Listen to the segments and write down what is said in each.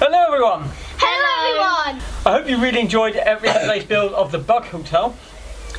Hello everyone! Hello everyone! I hope you really enjoyed today's build of the Bug Hotel.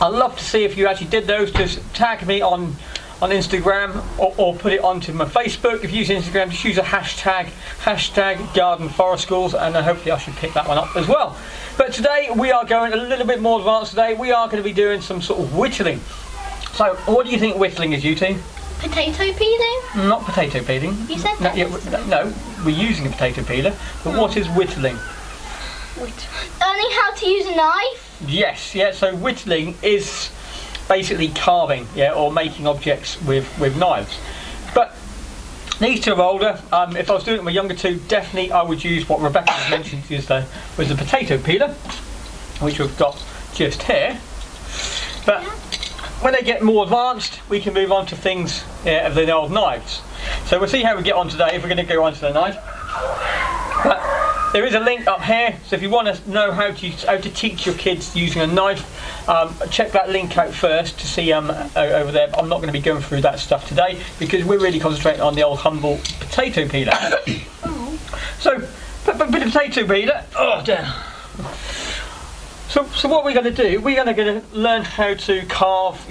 I'd love to see if you actually did those. Just tag me on Instagram or put it onto my Facebook. If you use Instagram, just use a hashtag Garden Forest Schools, and hopefully I should pick that one up as well. But today we are going a little bit more advanced today. We are going to be doing some sort of whittling. So what do you think whittling is, you two? Potato peeling? Not potato peeling. You said that. No, we're using a potato peeler. But what is whittling? Learning how to use a knife? Yes, yeah, so whittling is basically carving, or making objects with knives. But these two are older. If I was doing it with my younger two, definitely I would use what Rebecca mentioned was the potato peeler, which we've got just here. But when they get more advanced, we can move on to things of the old knives. So we'll see how we get on today if we're going to go on to the knife. But there is a link up here, so if you want to know how to teach your kids using a knife, check that link out first to see over there. I'm not going to be going through that stuff today because we're really concentrating on the old humble potato peeler. So, bit of potato peeler. Oh, damn. So what we're going to do, we're going to learn how to carve,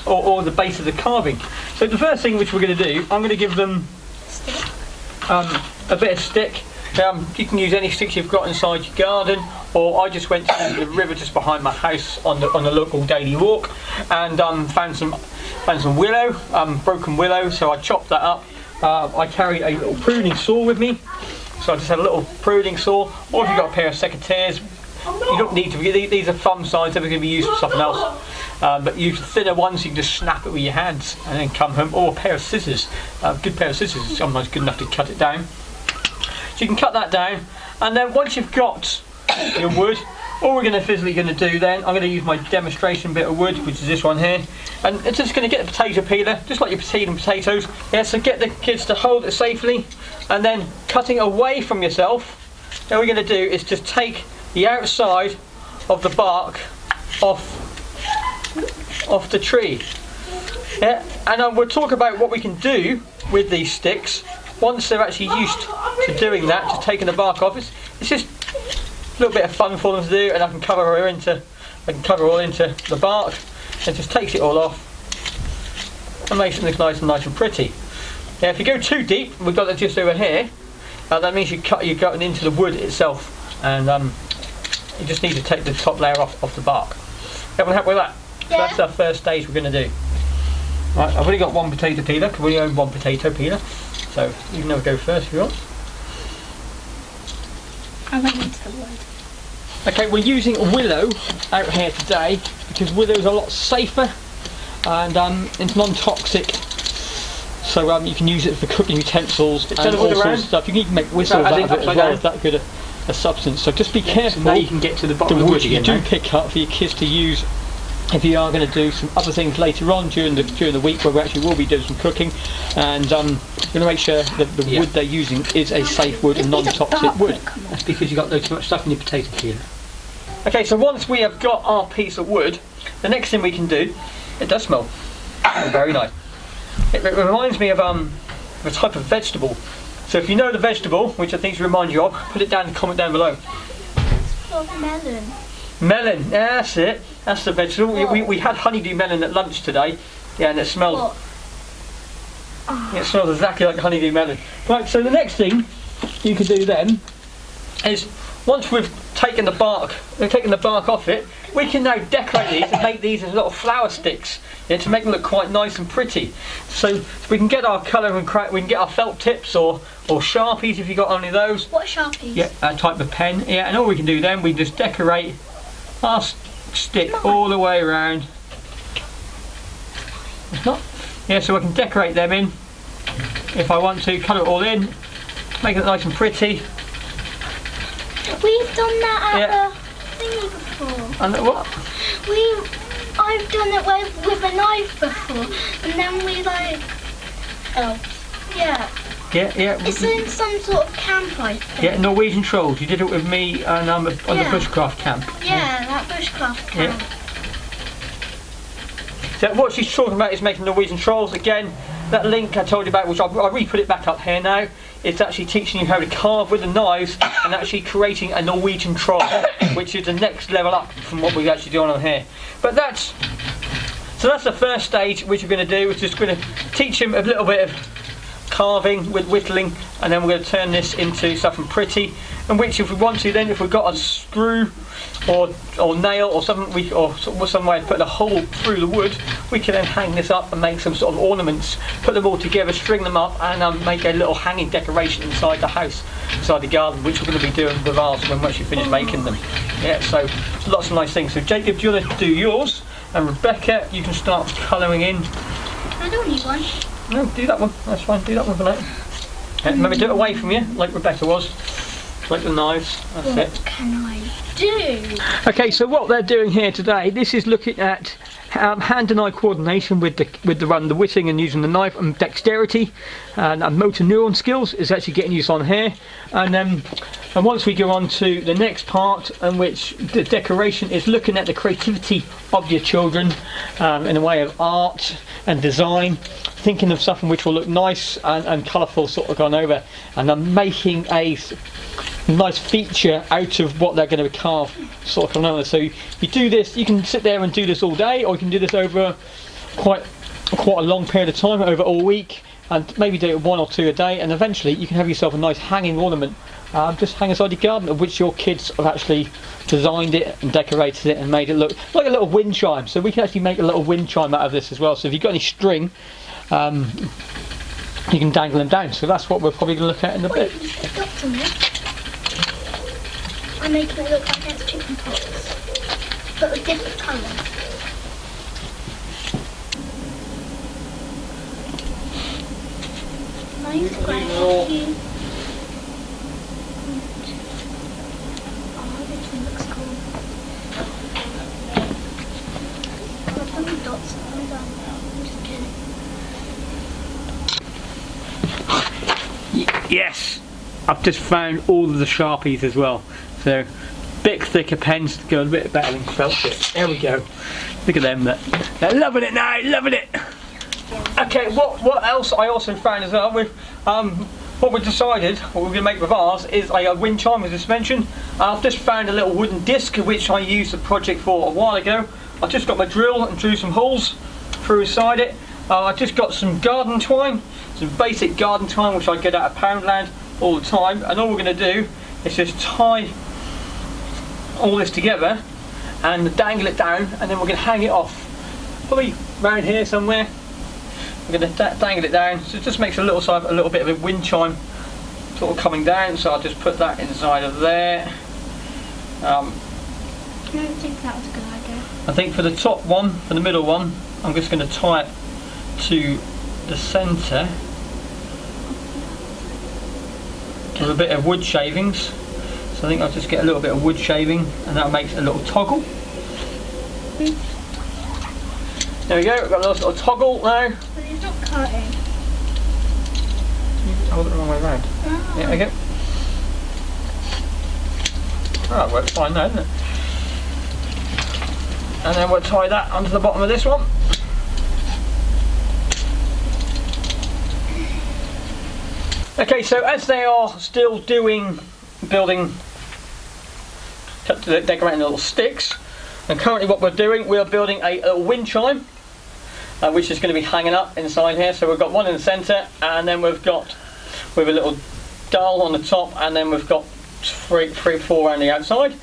or the base of the carving. So the first thing which we're going to do, I'm going to give them a bit of stick. You can use any sticks you've got inside your garden, or I just went to the river just behind my house on the local daily walk, and found some willow, broken willow. So I chopped that up. I carry a little pruning saw with me, so I just had a little pruning saw. Or if you've got a pair of secateurs, you don't need to. These are thumb size. They're going to be used for something else. But use the thinner ones. You can just snap it with your hands and then come home. Or a pair of scissors. A good pair of scissors is sometimes good enough to cut it down. So you can cut that down, and then once you've got your wood, all we're physically going to do then, I'm going to use my demonstration bit of wood, which is this one here, and it's just going to get the potato peeler, just like you're peeling potatoes. So get the kids to hold it safely, and then cutting away from yourself. All we're going to do is just take the outside of the bark off the tree. And we'll talk about what we can do with these sticks once they're actually used to doing that, just taking the bark off. It's just a little bit of fun for them to do, and I can cover all into the bark. It just takes it all off and makes it look nice and pretty. Now, if you go too deep, we've got it just over here. That means you're cutting into the wood itself, and you just need to take the top layer off the bark. Everyone happy with that? Yeah. So that's our first stage we're going to do. Right, I've only got one potato peeler, because we only own one potato peeler. So you can go first if you want. I went into the wood. Okay, we're using willow out here today because willow is a lot safer and it's non-toxic. So you can use it for cooking utensils and all sorts of stuff. You can even make whistles out of it as well. It's that good a substance. So just be careful. So now you can get to the bottom of the wood again. You do pick up for your kids to use if you are going to do some other things later on during the week, where we actually will be doing some cooking, and you're going to make sure that the wood they're using is a safe wood and non-toxic wood. That's because you've got too much stuff in your potato peeler. Okay, so once we have got our piece of wood, the next thing we can do, it does smell very nice. It reminds me of a type of vegetable. So if you know the vegetable, which I think should remind you of, put it down in the comment down below. It's called melon. Melon, yeah, that's it. That's the vegetable. We had honeydew melon at lunch today. Yeah, and it smells. It smells exactly like honeydew melon. Right, so the next thing you can do then is, once we've taken the bark off it, we can now decorate these and make these as little flower sticks, to make them look quite nice and pretty. So we can get our colour and we can get our felt tips or Sharpies if you've got any of those. What Sharpies? Yeah, a type of pen. Yeah, and all we can do then, we just decorate our stick all the way around. It's not. Yeah, so I can decorate them in if I want to, cut it all in, make it nice and pretty. We've done that at the thingy before. And what? I've done it with a knife before, and then we yeah. Yeah. It's in some sort of camp, I think. Yeah, Norwegian trolls. You did it with me and on the bushcraft camp. Yeah, that bushcraft camp. Yeah. So what she's talking about is making Norwegian trolls. Again, that link I told you about, which I'll re-put it back up here now. it's actually teaching you how to carve with the knives and actually creating a Norwegian trough, which is the next level up from what we're actually doing on here. But that's the first stage which we're going to do. We're just going to teach him a little bit of carving with whittling, and then we're going to turn this into something pretty, and which if we want to, then if we've got a screw or nail or something, or some way of putting a hole through the wood, we can then hang this up and make some sort of ornaments, put them all together, string them up, and make a little hanging decoration inside the house, inside the garden, which we're going to be doing with ours when we actually finish making them. Yeah, so lots of nice things. So Jacob, do you want to do yours? And Rebecca, you can start colouring in. I don't need one. No, do that one. That's fine. Do that one for now. Remember, do it away from you, like Rebecca was. Like the knives. That's What it. can I do? Okay, so what they're doing here today, this is looking at hand and eye coordination with the whittling and using the knife, and dexterity and motor neuron skills is actually getting used on here. And once we go on to the next part, in which the decoration is looking at the creativity of your children in a way of art and design, thinking of something which will look nice and colourful, sort of gone over, and then making a nice feature out of what they're going to carve, sort of coming over. So you do this, you can sit there and do this all day, or you can do this over quite a long period of time, over all week, and maybe do it 1 or 2 a day, and eventually you can have yourself a nice hanging ornament, just hang inside your garden, of which your kids have actually designed it and decorated it and made it look like a little wind chime. So we can actually make a little wind chime out of this as well. So if you've got any string, you can dangle them down. So that's what we're probably going to look at in a bit. Put dots on it. I'm making it look like it's chicken pox, but with different colours. Mine's grey. Oh, this one looks cool. I've done the dots. I'm done. I'm just kidding. Yes, I've just found all of the Sharpies as well. So bit thicker pens to go a bit better than felt tip. There we go. Look at them. They're loving it now. Loving it. Okay, what else I also found as well with what we decided, what we're going to make with ours, is a wind chime, as I just mentioned. I've just found a little wooden disc which I used the project for a while ago. I just got my drill and drew some holes through inside it. I just got some garden twine, some basic garden twine which I get out of Poundland all the time, and all we're going to do is just tie all this together and dangle it down, and then we're going to hang it off, probably around here somewhere. We're going to dangle it down, so it just makes a little bit of a wind chime sort of coming down. So I'll just put that inside of there. I don't think that was a good idea. I think for the top one, for the middle one, I'm just going to tie it to the centre with a bit of wood shavings. So I think I'll just get a little bit of wood shaving, and that makes a little toggle. There we go, we've got a little toggle now. But it's not cutting. Hold it the wrong way around. Oh. Yeah, okay. Oh, it works fine now, doesn't it? And then we'll tie that onto the bottom of this one. Okay, so as they are still building, decorating little sticks, and currently what we're doing, we are building a little wind chime, which is going to be hanging up inside here. So we've got one in the centre, and then we've got with a little dial on the top, and then we've got three, four around the outside.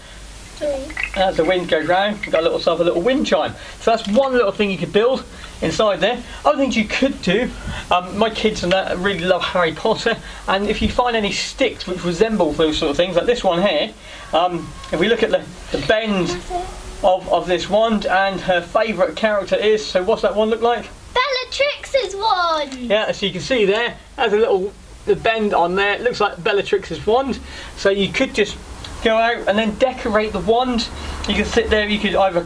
As the wind goes round, you've got a little wind chime. So that's one little thing you could build inside there. Other things you could do, my kids and that really love Harry Potter, and if you find any sticks which resemble those sort of things, like this one here, if we look at the bend of this wand, and her favourite character is, so what's that one look like? Bellatrix's wand! Yeah, so you can see there, has the bend on there, it looks like Bellatrix's wand. So you could just go out and then decorate the wand. You can sit there, you could either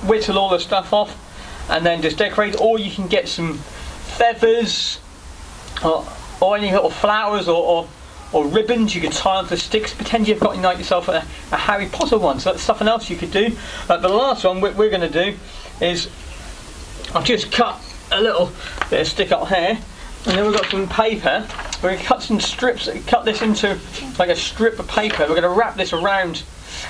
whittle all the stuff off and then just decorate, or you can get some feathers or any little flowers or ribbons you can tie onto the sticks, pretend you've got yourself a Harry Potter one. So that's something else you could do. But the last one we're going to do is, I've just cut a little bit of stick up here, and then we've got some paper we're going to cut some strips, cut this into like a strip of paper. We're going to wrap this around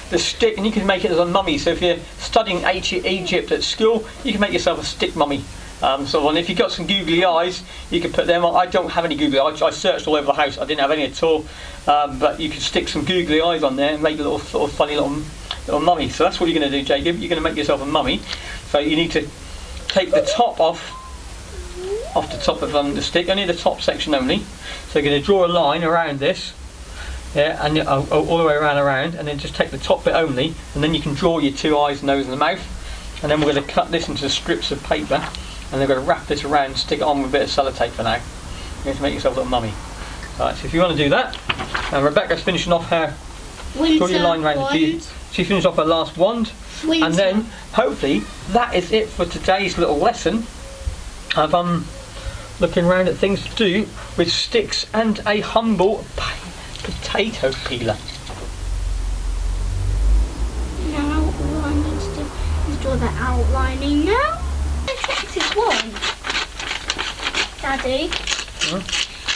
the stick, and you can make it as a mummy. So if you're studying Egypt at school, you can make yourself a stick mummy. And if you've got some googly eyes, you can put them on. I don't have any googly eyes. I searched all over the house. I didn't have any at all. But you can stick some googly eyes on there and make a little sort of funny little mummy. So that's what you're going to do, Jacob. You're going to make yourself a mummy. So you need to take the top off the top of the stick, only the top section only. So you're going to draw a line around this, yeah, and all the way around, and then just take the top bit only, and then you can draw your 2 eyes, nose, and the mouth. And then we're going to cut this into strips of paper, and then we're going to wrap this around, and stick it on with a bit of sellotape for now. You're going to make yourself a little mummy. Right, so if you want to do that, and Rebecca's finishing off her. Draw your line around it. She finished off her last wand, and then hopefully that is it for today's little lesson of looking around at things to do with sticks and a humble potato peeler. Now all I need to do is draw the outlining now. Bellatrix's wand. Daddy, are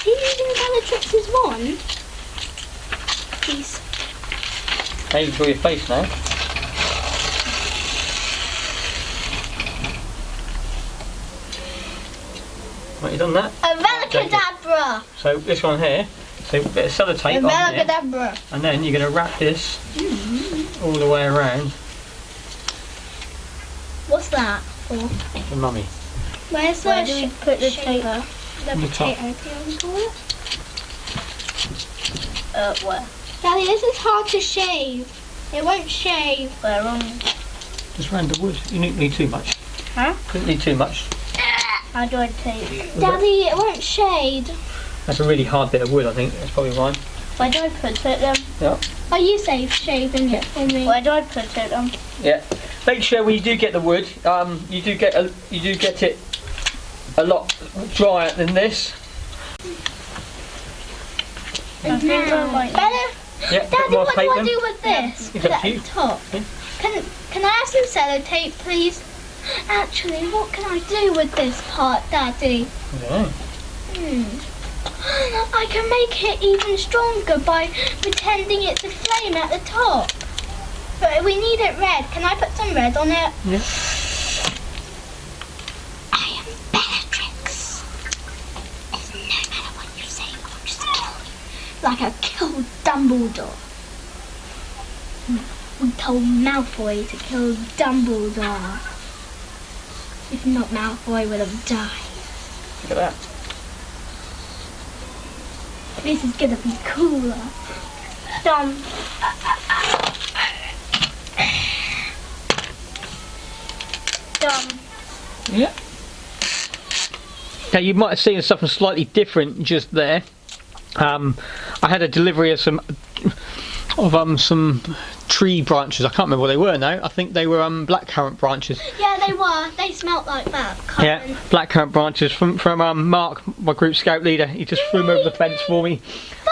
you using Bellatrix's wand? Please. Now you can draw your face now. Right, you done that? Abracadabra! So this one here, so a bit of sellotape on there, Abracadabra! and then you're going to wrap this all the way around What's that for? the mummy. Where's Where the do we put the shape? paper? The On the top. potato peel, we call it? Where? Daddy, this is hard to shave. It won't shave. Where on? Just round the wood. You don't need too much. Huh? Don't need too much. How do I take? Daddy, it won't shade. That's a really hard bit of wood, I think. That's probably why. Where do I put it then? Yeah. Are you safe shaving it for me? Where do I put it then? Yeah. Make sure when you do get the wood, you do get it a lot drier than this. And think I now, might- Bella, Yeah. Daddy, more what do tape I then. do with this? It's Put up it to at you. the top. Yeah. Can I have some sellotape, please? Actually, what can I do with this part, Daddy? Yeah. I can make it even stronger by pretending it's a flame at the top. But we need it red. Can I put some red on it? Yeah. I am Bellatrix. It's no matter what you say, I'll just kill you. Like I killed Dumbledore. We told Malfoy to kill Dumbledore. If not, Malfoy would have died. Look at that. This is gonna be cooler. Done. Done. Yeah. Now you might have seen something slightly different just there. I had a delivery of some tree branches. I can't remember what they were now. I think they were blackcurrant branches. Yeah, they were. They smelt like that. Yeah, blackcurrant branches from Mark, my group scout leader. He just threw them over the fence for me.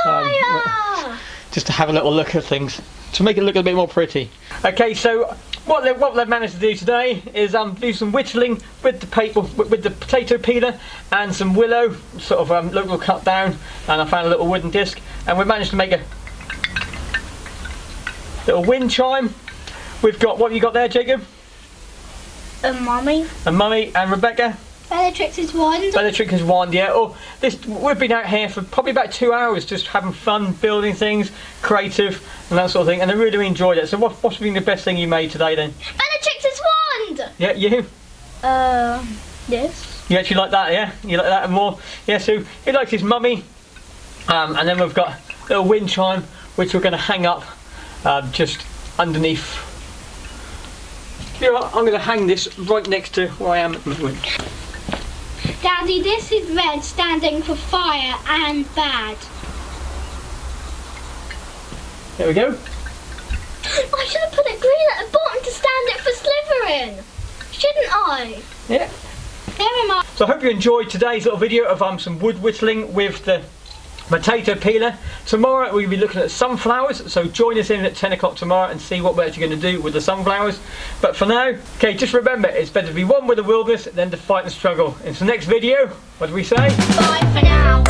Fire! Just to have a little look at things, to make it look a bit more pretty. Okay, so what they've managed to do today is do some whittling with the paper, with the potato peeler, and some willow, sort of local cut down, and I found a little wooden disc, and we've managed to make a little wind chime. We've got, what have you got there, Jacob? A mummy. And Mummy and Rebecca. Bellatrix's wand. Bellatrix's wand, yeah. Oh, we've been out here for probably about 2 hours just having fun, building things, creative, and that sort of thing, and I really enjoyed it. So what's been the best thing you made today then? Bellatrix's wand! Yeah, you? Yes. You actually like that, yeah? You like that and more? Yeah, so he likes his mummy, and then we've got a little wind chime, which we're going to hang up just underneath. You know what, I'm going to hang this right next to where I am at the moment. Daddy, this is red standing for fire and bad. There we go. I should have put it green at the bottom to stand it for Slytherin. Shouldn't I? Yeah. There am I. So I hope you enjoyed today's little video of some wood whittling with the potato peeler. Tomorrow we'll be looking at sunflowers, so join us in at 10 o'clock tomorrow and see what we're actually going to do with the sunflowers. But for now, okay, just remember, it's better to be one with the wilderness than to fight and struggle. In the next video, what do we say? Bye for now.